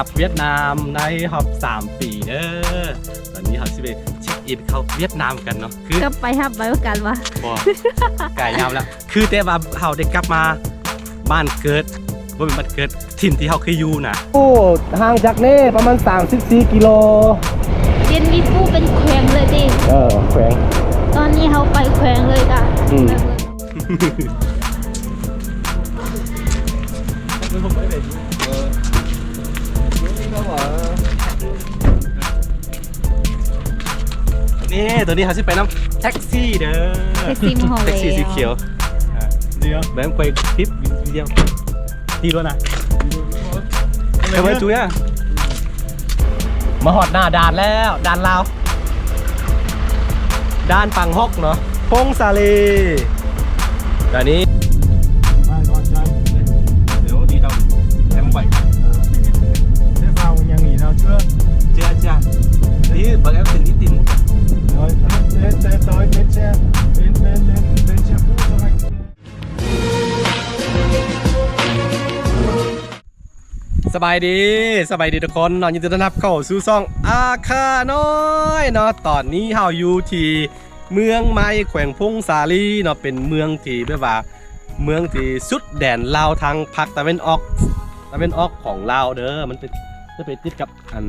กับเวียดนามในรอบ3 ปีเด้อตอนนี้เขาสิไปเช็คอินเข้าเวียดนามกันเนาะคือก็ไปฮับไปว่ากันวะบ่ไก่ยามแล้วคือแต่ว่าเขาได้กลับมาบ้านเกิดบ่เป็นบ้านเกิดถิ่นที่เขาเคยอยู่นะโอ้ห่างจากนี่ประมาณ34 กิโลเย็นมีผู้เป็นแขวงเลยดิแขวงตอนนี้เขาไปแขวงเลยกะนี่ตัวนี้เขาสิไปน้ำแท็กซี่เด้อแท็กซี่มหาแท็กซี่สีเขียวเดียวแบงค์ไปคลิปเดียวทีรถนะเดี๋ยวไปจุ้ยอ่ะมาหอดหน้าด่านแล้วด่านลาวด่านปังฮอกเนาะพงซาลีตอนนี้เดี๋ยวđi đâu em vậy thế vào nhà nghỉ nào chưa chưa tí bọn em từng đi tìm rồi tới bến xe bến xe cũ cho anhสบายดีทุกคนยินดีต้อนรับเข้าสู่ช่องอาคาน้อยเนาะตอนนี้เฮาอยู่ที่เมืองไม้แขวงพงซาลีเนาะเป็นเมืองที่แบบว่าเมืองที่สุดแดนลาวทางภาคตะวันออกของลาวเด้อมันเป็นจะไปติดกับอัน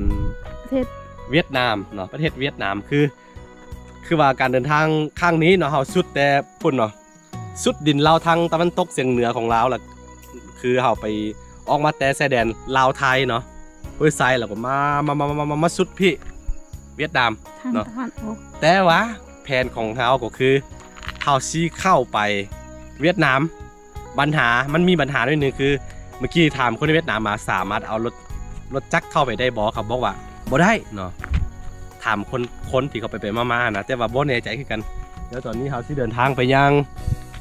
ประเทศเวียดนามเนาะประเทศเวียดนามคือว่าการเดินทางข้างนี้เนาะเฮาสุดแต่พุ่นเนาะสุดดินลาวทางตะวันตกเฉียงเหนือของลาวล่ะคือเฮาไปออกมาแต่ชายแดนลาวไทยเนาะห้วยไซแล้วก็มาสุดพี่เวียดนามเนาะแต่ว่าแผนของเฮาก็คือเฮาซีเข้าไปเวียดนามมันมีปัญหาด้วยนึงคือเมื่อกี้ถามคนในเวียดนามมาสามารถเอารถจักรเข้าไปได้บ่ครับบอกว่าบ่ได้เนาะถามคนที่เขาไปมานะแต่ว่าบ่แน่ใจคือกันแล้วตอนนี้เฮาสิเดินทางไปยัง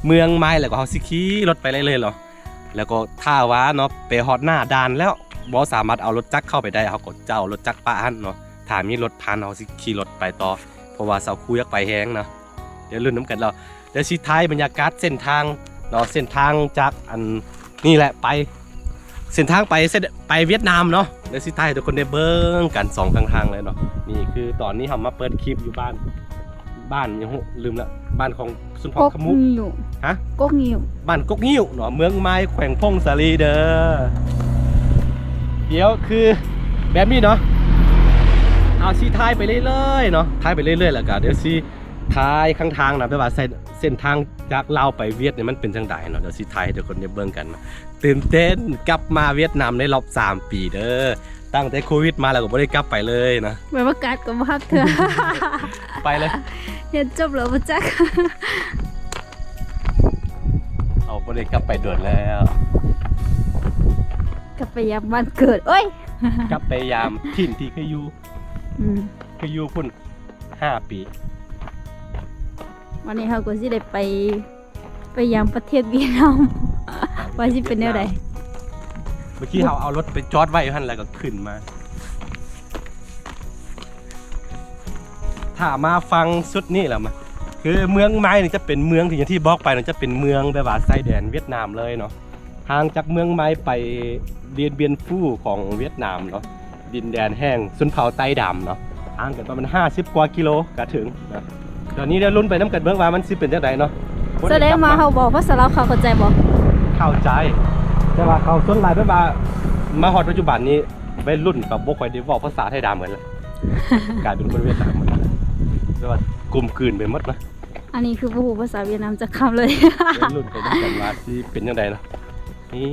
เมืองไม้แล้วก็เฮาสิขี่รถไปเลยเหรอแล้วก็ถ้าว่าเนาะไปฮอดหน้าด่านแล้วบ่สามารถเอารถจักรเข้าไปได้เขาก็เจ้ารถจักรป้าหันเนาะถ้ามีรถผ่านเฮาสิขี่รถไปต่อเพราะว่าเสาคูอยากไปแฮงเนาะเดี๋ยวลุ้นน้ำกันเราเดี๋ยวสิท้ายบรรยากาศเส้นทางเนาะเส้นทางจากอันนี่แหละไปเส้นทางไปเวียดนามเนาะเดี๋ยวสิท้ายทุกคนได้เบิ่งกัน2ข้างทางเลยเนาะนี่คือตอนนี้เฮามาเปิดคลิปอยู่บ้านยังลืมละบ้านของสุนทรขมุกฮะกกงิ้วบ้านกกงิ้วเนาะเมืองไม้แขวงพงซาลีเด้อเดี๋ยวคือแบบนี้เนาะเอาซีท้ายไปเรื่อยๆเนาะท้ายไปเรื่อยๆแล้วก็เดี๋ยวซีท้ายข้างทางนะแบบว่าเส้นทางจากลาวไปเวียดเนี่ยมันเป็นจังไดเนาะเดี๋ยวซีท้ายให้ทุกคนได้เบิ่งกันตื่นเต้นกลับมาเวียดนามในรอบ3 ปีเด้อตั้งแต่โควิดมาแล้วก็ไม่ได้กลับไปเลยนะแบบว่าการกับภาพเธอไปเลยเห็นจบแล้วมาจักเอาไม่ได้กลับไปเดือนแล้วกลับไปยามบ้านเกิดเอ้ยกลับไปยามถิ่นที่เคยอยู่พุ่น5 ปีวันนี้เราก็สิได้ไปยามประเทศเวียดนามว่าสิเป็นแนวใดเมื่อกี้เขาเอารถไปจอดไว้ท่านแล้วก็ขึ้นมาถ้ามาฟังสุดนี่แหละมาคือเมืองไม้นี่จะเป็นเมืองที่อย่างที่บอกไปมันจะเป็นเมืองแบบว่าชายแดนเวียดนามเลยเนาะห่างจากเมืองไม้ไปเบียนฟู่ของเวียดนามเนาะดินแดนแห้งชนเผ่าไต้ดำเนาะห่างกันประมาณ50 กว่ากิโลก็ถึงนะตอนนี้เราลุ้นไปน้ำกันเบื้องว่ามันสิเป็นจังไดเนาะแสดงมาเขาบอกภาษาลาวเขาเข้าใจบ่เข้าใจแต่ว่าเขาส่วนหลายแบบว่ามาฮอดปัจจุบันนี้วัยรุ่นกับบ่ค่อยได้เว้าภาษาไทยดำเหมือนแล้วกลายเป็นคนเวียดนามหมดแล้วแต่ว่ากลุ่มกลืนไปหมดนะอันนี้คือบ่ฮู้ภาษาเวียดนามจักคำเลยวัยรุ่นก็กันว่าสิเป็นจังไดเนาะนี่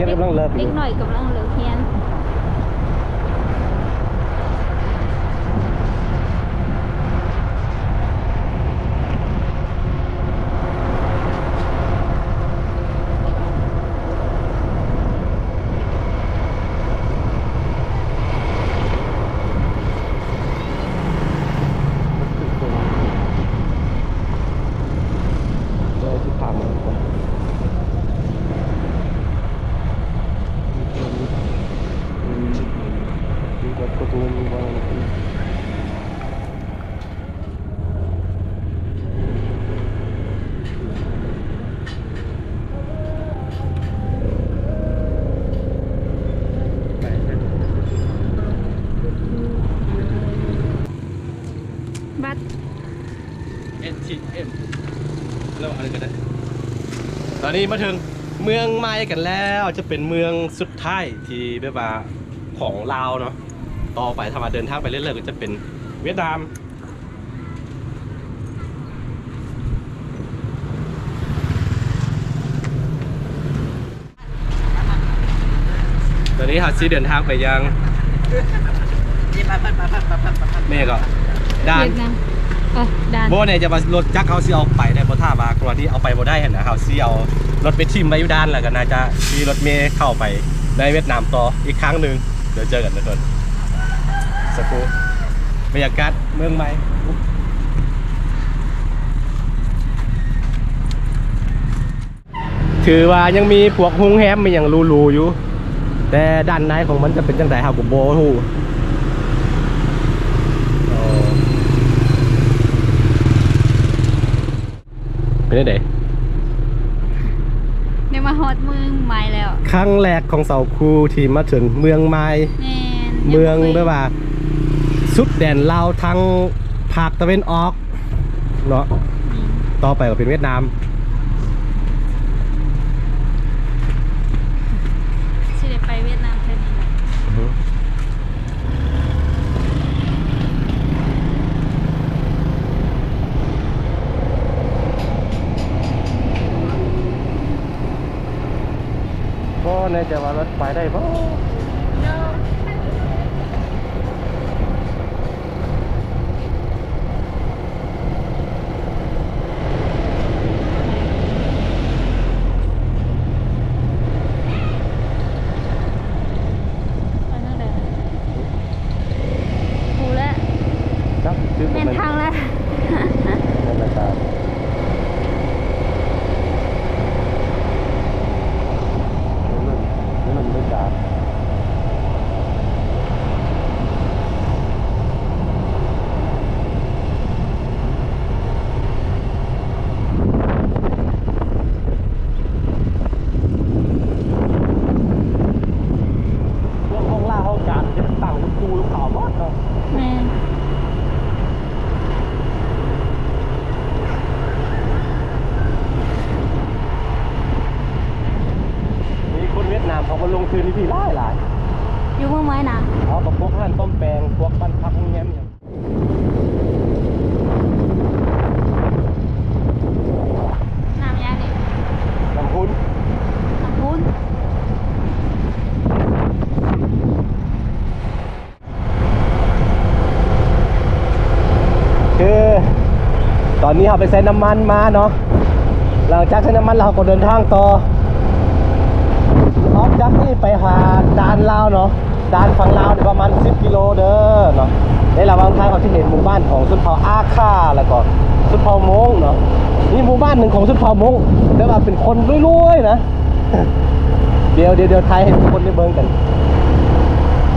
รียนกำลังเลิกอ เด็ ยู่ กหน่อยกำลังเลิกเรียนบัตร NTM แล้วอะไรกันนะตอนนี้มาถึงเมืองไม้กันแล้วจะเป็นเมืองสุดท้ายที่แบบว่าของลาวเนาะต่อไปถ้ามาเดินทางไปเรื่อยๆก็จะเป็นเวียดนามตอนนี้ฮัตซีเดินทางไปยังแม่ก็ด้าน เวียดนามด่าน โบเนี่ยจะมารถจักรเขาซีเอาไปได้เพราะถ้ามากรณีเอาไปบ่ได้เห็นนะเขาซีเอารถไปทิมไว้อยู่ด้านแล้วก็น่าจะมีรถเมล์เข้าไปในเวียดนามต่ออีกครั้งหนึ่งเดี๋ยวเจอกันทุกคนสักครู่บรรยากาศเมืองใหม่ถือว่ายังมีพวกฮุ้งแฮมมีอย่างรูๆอยู่แต่ด้านในของมันจะเป็นจังไดเฮาก็บ่ฮู้เป็นยังไง เดี๋ยวมาฮอดเมืองใหม่แล้ว ครั้งแรกของเสาคูที่มาถึงเมืองไม้ แม่น เมืองแบบว่าสุดแดนลาวทางภาคตะวันออกเนาะต่อไปก็เป็นเวียดนาม สิได้ไปเวียดนามเท่านี้แหละ ก็ในใจว่ารถไปได้ป่ะไปทางใดกูแล้ว ครับซื้อ แม่นทางแล้ว ในรายการนี่มันไม่การห้องล่าห้องการจะต่างลูกคูลูกขาวมากเนาะ แม่น มีคนเวียดนามเขามาลงทุนที่หลาย อยู่เมืองไม้นะ เอากับพวกอาหารต้มแปลงพวกบ้านพักโรงแรมอย่าง น้ำยาดิ ลำพูน น้ำพุน คือตอนนี้เราไปใส่น้ำมันมาเนาะหลังจากใส่น้ำมันเราก็เดินทางต่อออกจากนี่ไปหาด่านลาวเนาะด่านฝั่งลาวเนี่ยประมาณ10 กิโลเด้อเนาะในระหว่างทางเราจะเห็นหมู่บ้านของสุดเผ่าอาค่าแล้วก็สุดเผ่ามงเนาะนี่หมู่บ้านหนึ่งของสุดเผ่ามงแต่ว่าเป็นคนรวยๆนะ เดี๋ยวไทยให้ทุกคนได้เบิ่งกัน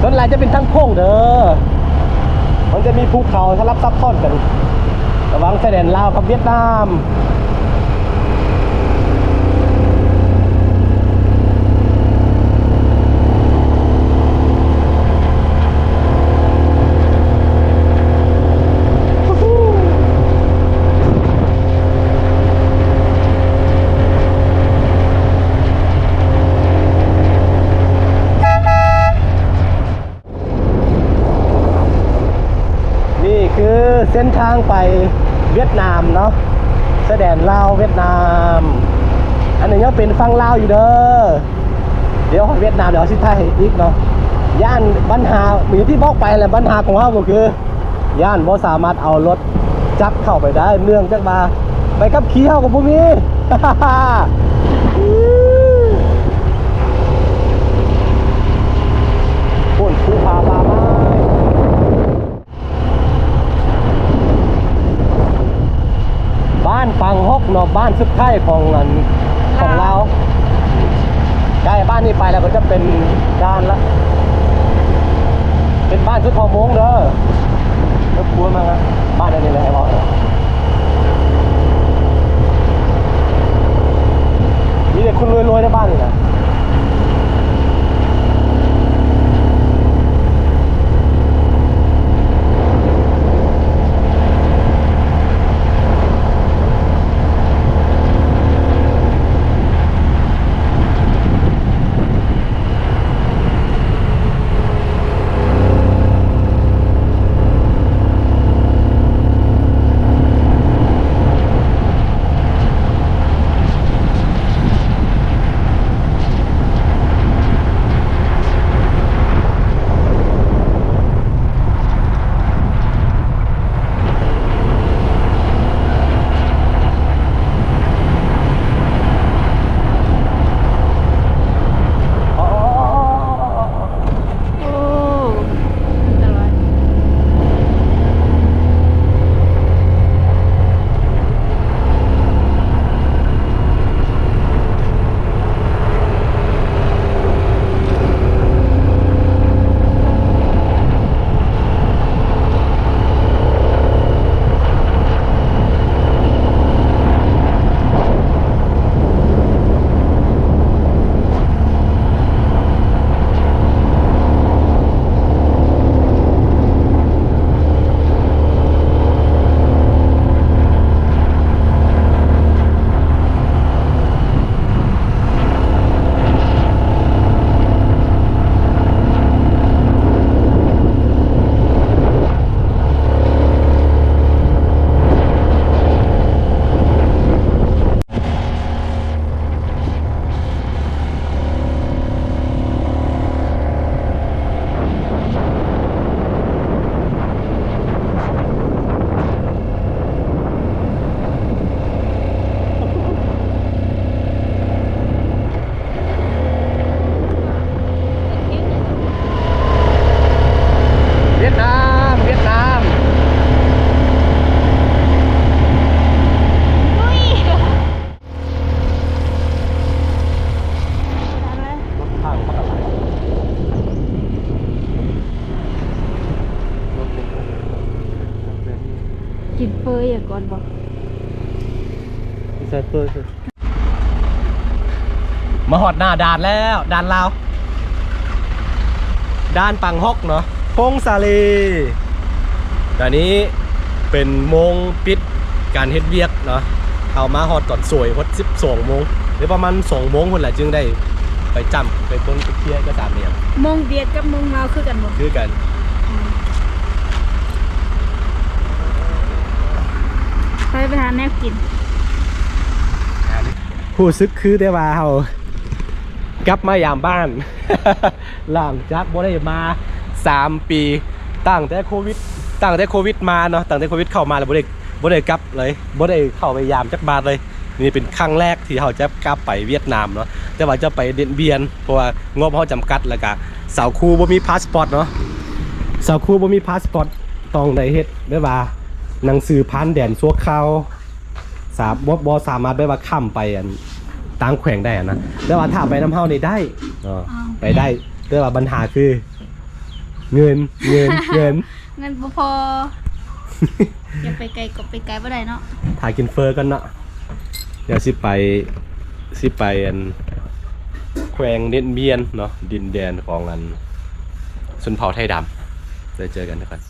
ส่วนหลายจะเป็นทั้งโค้งเด้อมันจะมีภูเขาสลับซับซ้อนกันระหว่างชายแดนลาวกับเวียดนามนี่คือเส้นทางไปเวียดนามเนาะชายแดนลาวเวียดนาม อันนี้ยังเป็นฝั่งลาวอยู่เด้อเ ดี๋ยวเวียดนามเดี๋ยวสิไทยอีกเนาะย่านปัญหาเหมือนที่บอกไปแหละปัญหาของเราก็คือย่านบ่สามารถเอารถจักรเข้าไปได้เนื่องจากมาไปขับขี่เฮากับบ่มี ปุ่นภูผาป่าไม้บ้านปังฮกเนาะบ้านสุดท้ายของเราใกล้บ้านนี้ไปแล้วก็จะเป็นด้านละเป็นบ้านสุดทองมงเด้อรบกวนมากนะบ้านนี้เลยให้บอกมีแต่คนรวยๆในบ้านนี่นะกินเฟยอ่ะก่อนบอก มาหอดหน้าด่านแล้วด่านลาวด่านปังฮกเนาะพงซาลีด่านนี้เป็นโมงปิดการเฮ็ดเวียกเนาะเอามาหอดตอนสวยพด12 โมงหรือประมาณ2 โมงคนแหละจึงได้ไปจำไปเบิ่งไปเที่ยวก็ตามเนี่ย มงเวียดกับมงลาวคือกันบ่ คือกัน ไปหาแนวกิน ผู้ซึกคือได้ว่าเฮากลับมายามบ้าน หลังจากบ่ได้มา3 ปีตั้งแต่โควิดมาเนาะตั้งแต่โควิดเข้ามาแล้วบ่ได้กลับเลยบ่ได้เข้าไปยามจักบาทเลยนี่เป็นครั้งแรกที่เฮาจะกลับไปเวียดนามเนาะแต่ว่าจะไปเดนเบียนเพราะว่างบเฮาจำกัดแล้วก็สาวครูบ่มีพาสปอร์ตเนาะสาวครูบ่มีพาสปอร์ตต้องได้เฮ็ดได้ว่าหนังสือผ่านแดนชั่วคราวบ่สามารถได้ว่าข้ามไปอันต่างแขวงได้อะนะแต่ว่าถ้าไปน้ำเฮานี่ได้ไปได้แต่ว่าปัญหาคือเงิน เงินบ่พอ อย่าไปไกลก็ไปไกลบ่ได้เนาะ ถ่ายกินเฟอร์กันเนาะเดี๋ยวสิไปอันแขวงเดนเบียนเนาะดินแดนของอันชนเผ่าไทยดำได้เจอกันทุกคน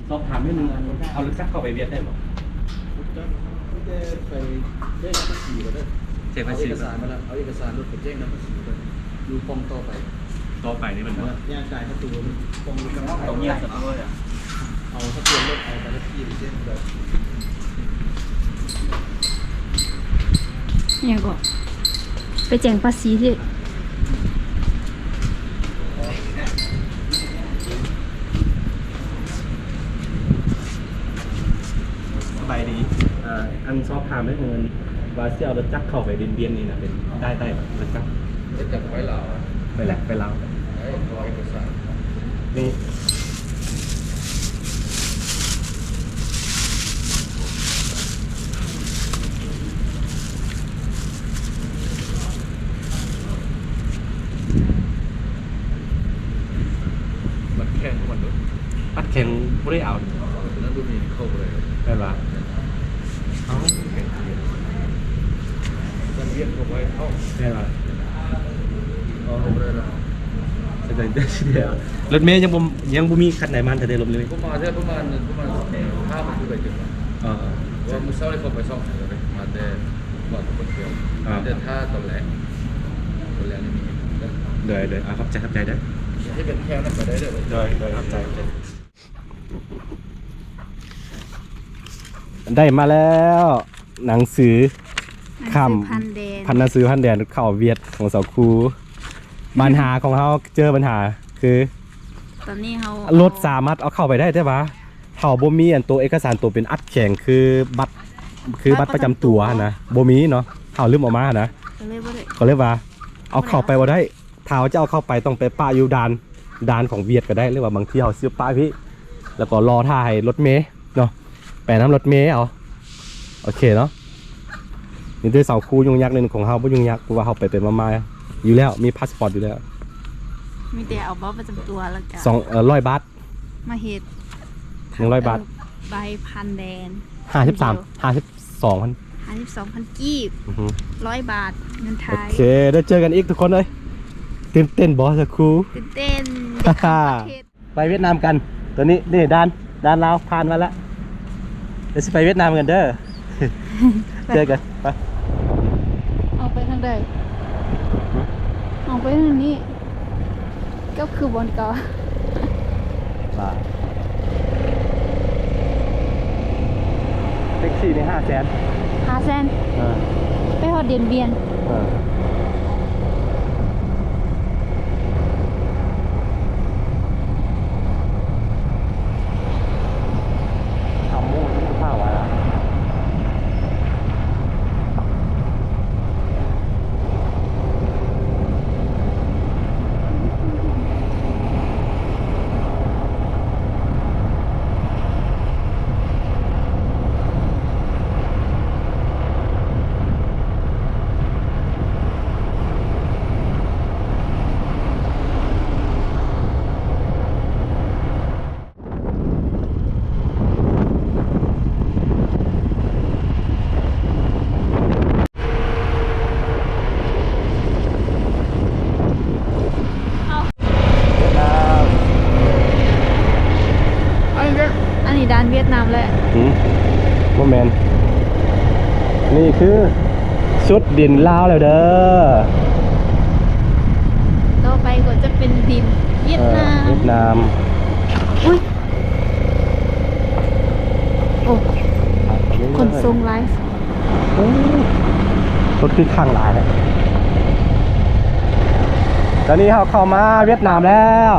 สอบถามนิดนึงเอาลึกซักเข้าไปเวียดได้ไหม ไปเร่งภาษีก็ได้ เช็คภา เอา ษี เอกสารมาแล้วเอาเอกสารรถไปแจ้งน้ำภาษีไปดูปองต่อไป ต่อไปนี่มัน ย่างกายประตูปองกระเพาะ ต้องแยกกันด้วยอ่ะ เอาทะเบียนรถเอาไปที่ไปแจ้งเลย เนี่ยก็ไปแจ้งภาษีที่ อันสอบถามได้เงินว่าเสี่ยวรถจักรเข้าไปเบียนนี่นะเป็นได้แบบรถจักร ก็จะไว้เหล่า ไปแหละไปลาว ไอ้รอยเอกสาร นี่บัตรแข่งมันด้วย ปัดแข็งบ่ได้เอา นั่นดูมีเข้าไปเลย ได้ปะเอ้า มันเวียนเข้าไปเข้า ได้ปะอ๋อ เข้าไปเลยนะ แสดงได้ทีเดียวรถเมย์ยังบ่มีคันไหนมันแต่ได้ลมเลย ประมาณเท่าประมาณ5 มันคือไปถึง อ๋อ ว่ามือเช้าเลยเข้าไปซ่อมเลยมาแต่ก่อนตัวเที่ยวเดินท่าตอนแรกนี่มี เดยเข้าใจได้ ที่เป็นแค่นั้นไปได้เลย โดยเข้าใจได้มาแล้วหนังสือคำ พันแดน พันหนังสือพันแดนข่าวเวียดของสาวครูปัญหาของเขาเจอปัญหาคือ ตอนนี้เขา รถสามารถเอาเข้าไปได้ใช่ปะเขาบ่มีอันตัวเอกสารตัวเป็นอัดแข็งคือบัตรประจำตัวนะบ่มีเนาะเขาลืมออกมานะ ก็เลยบ่ได้ เขาเรียกว่าเอาเข้าไปบ่ได้ถ้าจะเอาเข้าไปต้องไปป้าอยู่ด่านของเวียดก็ได้หรือว่าบางที่เขาซื้อป้ายพี่แล้วก็รอท่าให้รถเมล์เนาะไปน้ำรถเมล์เอาโอเคเนาะนี่ด้วยเสาคูยุ่งยากหนึ่งของเขาบ่ยุ่งยากเพราะว่าเขาไปมาๆอยู่แล้วมีพาสปอร์ตอยู่แล้ว มีแต่เอาบัตรประจำตัวแล้วก็ 200 บาท มาเฮ็ด 100 บาท ใบพันแดน 52,000 52,000กีบ อือฮึ 100 บาทเงินไท โอย เคได้เจอกันอีกทุกคนเลยตื่นเต้นบอสครู ตื่นเต้นได้เข้าประเทศ ไปเวียดนามกันตัวนี้นี่ด้านลาวผ่านมาแล้วเดี๋ยวสิไปเวียดนามกันเด้อ เจอกันไป เอาไปทางใดเอาไปทางนี้ก็คือบนเก่า มาแท็กซี่นี่500,000 500,000ไปฮอดเดียนเบียน ทำมุ่งที่ข้าวไว้ละอันนี้ด้านเวียดนามแหละ โมเมนนี่คือชุดดินลาวแล้วเด้อ ต่อไปก็จะเป็นดินเวียดนาม เวียดนาม อุ้ยโอ้คนทรงไลฟ์ รถคือข้างหลายเลยตอนนี้เราเข้ามาเวียดนามแล้ว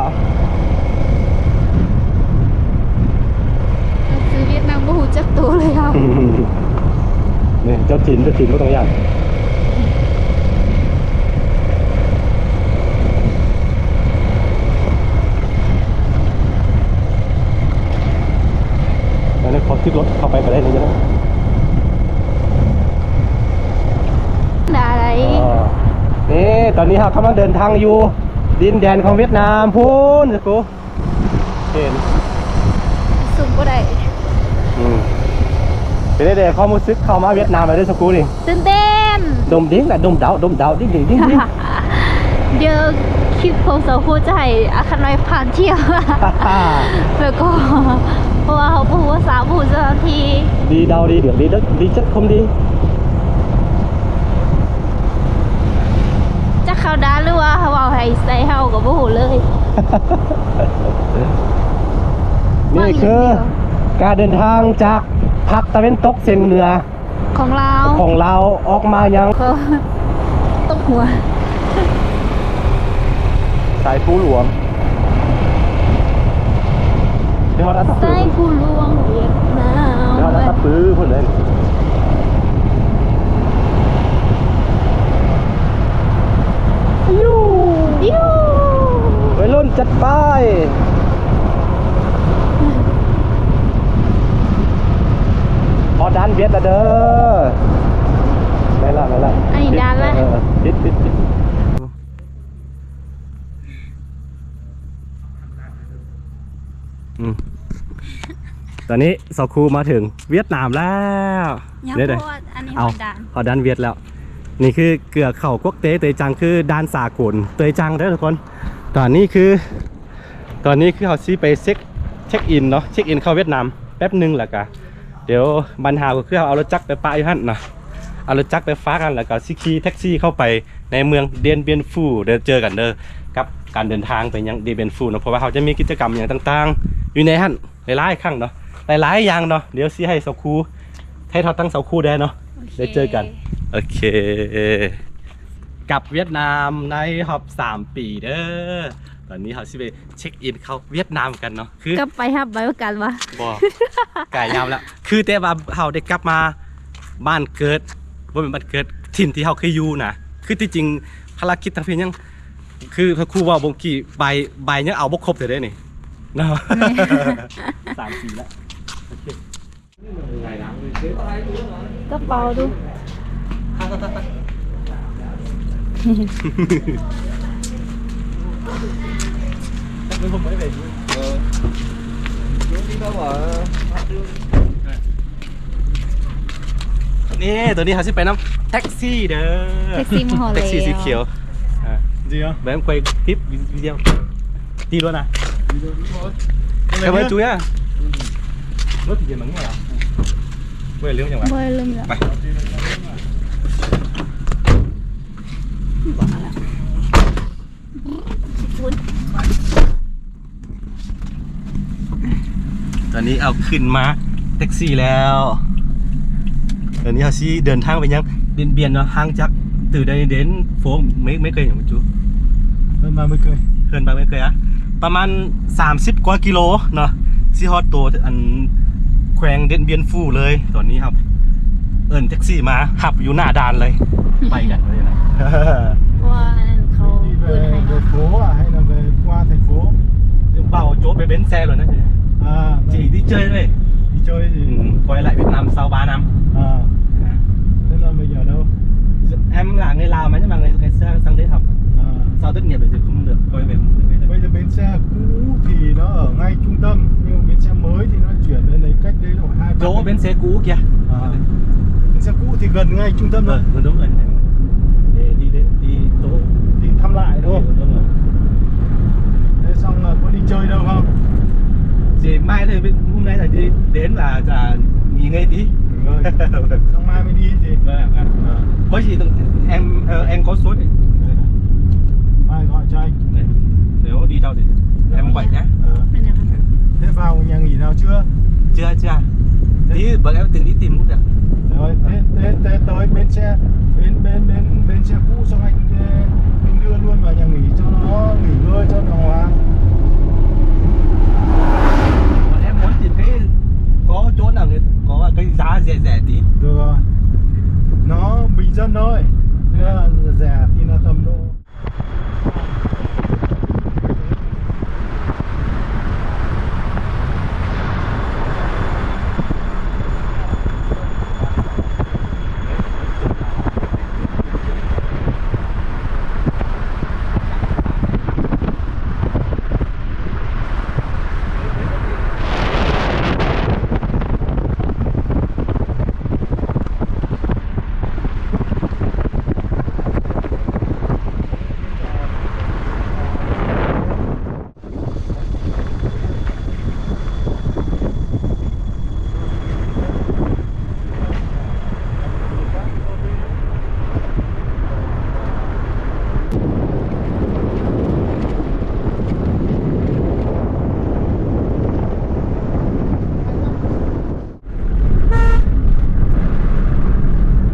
ซื้อเวียดนามก็หูจักตัวเลยครับ นี่เจ้าถิ่นก็ต้องอย่างแล้วนี่ขอขึ้นรถเข้าไปก็ได้เลยนะ อะไร นี่ตอนนี้เรากำลังเดินทางอยู่ดินแดนของเวียดนามพูนสิกูเห็น สุ่มก็ได้ เป็นได้ความรู้สึกเข้ามาเวียดนามเลยด้วยสกูนี่ ตื่นเต้น ดมดิ้งแหละดมเดาดิ้ง เดี๋ยวคลิปของสาวพูดจะให้อาคันไว้ผ่านเที่ยว แล้วก็เพราะว่าเขาพูดภาษาพูดสักที ดีเดาดีเดือดดีดึกดีจัดคมดี จะเข้าด้านหรือว่าเขาเอาให้ใส่เฮากับพูดเลย นี่คือการเดินทางจากภาคตะวันตกเฉียงเหนือ ของเรา ของเราออกมายัง ก็ตกหัว สายผู้หลวงเดี๋ยวเราตัดปื ใส่ น ผู้ลวงเวียดนาม เดี๋ยวเราตัดปืนพุ่นเลย คนจัดไปพอดันเวียดละเด้อไม่ละ อันนี้ดันละ ปิดตอนนี้สคูมาถึงเวียดนามแล้ว ยัง เดี๋ยว พูดอันนี้ เอา มันดัน พอดันเวียดแล้ว นี่คือเกลือเข่ากวกเตยจังคือด้านสากลเตยจังเด้อทุกคนตอนนี้คือเขาซีไปเช็คอินเนาะเช็คอินเข้าเวียดนามแป๊บนึงแหละกะเดี๋ยวปัญหาก็คือเอารถจักรไปปะอยู่หั่นนะเอารถจักรไปฟ้ากันแล้วก็ขี่แท็กซี่เข้าไปในเมืองเดียนเบียนฟูเดี๋ยวเจอกันเด้อกับการเดินทางไปยังเดียนเบียนฟูเนาะเพราะว่าเขาจะมีกิจกรรมอย่างต่างๆอยู่ในหั่นหลายๆครั้งเนาะหลายๆอย่างเนาะเดี๋ยวซีให้เสาคูให้ทอดตั้งเสาคูได้เนาะเดี๋ยวเจอกันโอเคกลับเวียดนามในรอบ3 ปีเด้อตอนนี้เขาสิไปเช็คอินเข้าเวียดนามกันเนาะคือ ก็ไปฮับใบประกันวะ บอกไก่ยาวแล้ว คือแต่ว่าเขาได้กลับมาบ้านเกิดว่าเป็นบ้านเกิดถิ่นที่เขาเคยอยู่นะคือที่จริงภารกิจทางเพียงยังคือพระครูว่าบงกี้ใบยังเอาบกครบเลยได้นี่เนาะ 3 ปีแล้วโอเค ก็เปาดู ผมไม่ไปดู đi đâu ở นี่ตัวนี้เขาสิไปน้ำแท็กซี่เด้อ แท็กซี่มหอเล แท็กซี่สีเขียวอ่า gì không แบบquay clip video đi luôn à đi đâu đi thôi cảm ơn chú nhá rốt thì mắng nghe à quay liếng chẳng บ่ bạn ลืมละ ไป บอกแล้วคุณ ตอนนี้เอาขึ้นมาแท็กซี่แล้วตอนนี้เขาซี่เดินทางไปยังเบียนเนาะห่างจากtừ đây đến phố mấy cây nhỉ chú hơn 30 cây เพื่อนไปไม่เคยอะประมาณ30 กว่ากิโลเนาะซีฮอตตัวอันแขวงเด่นเบียนฟูเลยตอนนี้ครับเอิญแท็กซี่มาหับอยู่หน้าด่านเลย ไปกันเลยนะ เพราะว่าอันนั้นเขา đi ปืนให้ về เนาะ phố à hay là về qua thành phố เบาโจ๊กไปเบนซ์xe rồi đó à chỉ đi chơi thôi đi chơi gì quay lại Việt Nam sau 3 năm à thế là bây giờ đâu em là người Lào mà nhưng mà người sang đấy học à sau tốt nghiệp thì không được quay về bây giờ bến xe cũ thì nó ở ngay trung tâm nhưng mà bến xe mới thì nó chuyển đến đấy cách đấy khoảng 2-3 chỗ bến xe cũ kìa à. Bến xe cũ thì gần ngay trung tâm rồi đúng rồi để đi chỗ đi thăm lại đúng không đúng rồi thế xong là có đi chơi đâu không thì mai thì hôm nay là đi đến là nghỉ ngơi tí rồi xong mai mới đi thì có gì em có số này mai gọi cho anh Đấy. Nếu đi đâu thì em gọi nhéเป็นยังไง thế vào nhà nghỉ nào chưa chưa tí bọn em tự đi tìm cũng được rồi thế tới bến xe bến xe cũ xong anh đưa luôn vào nhà nghỉ cho nó nghỉ ngơi cho nó hòa bọn em muốn tìm cái có chỗ nào có cái giá rẻ tí được rồi nó bình dân thôi thế là rẻ thì là tầm độ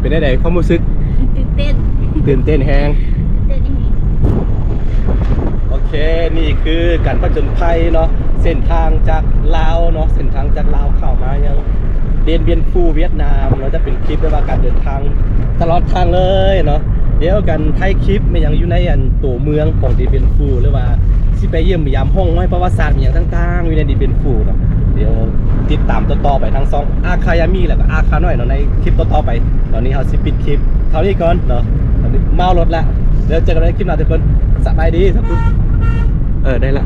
เป็นได้ไหนความรู้สึก ตื่นเต้น ตื่นเต้นแฮง ตื่นเต้นยังไง โอเคนี่คือการผจญภัยเนาะเส้นทางจากลาวเนาะเส้นทางจากลาวเข้ามายังเดียนเบียนฟูเวียดนามเนาะจะเป็นคลิปด้วยว่าการเดินทางตลอดทางเลยเนาะ เดี๋ยวกันไทยคลิปมันยังอยู่ในอันตัวเมืองของดีเบนฟูหรือว่าสิไปเยี่ยมยามห้องไว้ประวัติศาสตร์อย่างต่างๆอยู่ในดีเบนฟูเนาะเดี๋ยวติดตามต่อๆไปทั้ง2อาคายามีแล้วก็อาคาน้อยเนาะในคลิปต่อๆไปตอนนี้เราสิปิดคลิปเท่านี้ก่อนเนาะตอนนี้เมารถแล้วเดี๋ยวเจอกันในคลิปหน้าทุกคนสบายดีทุกคนได้ละ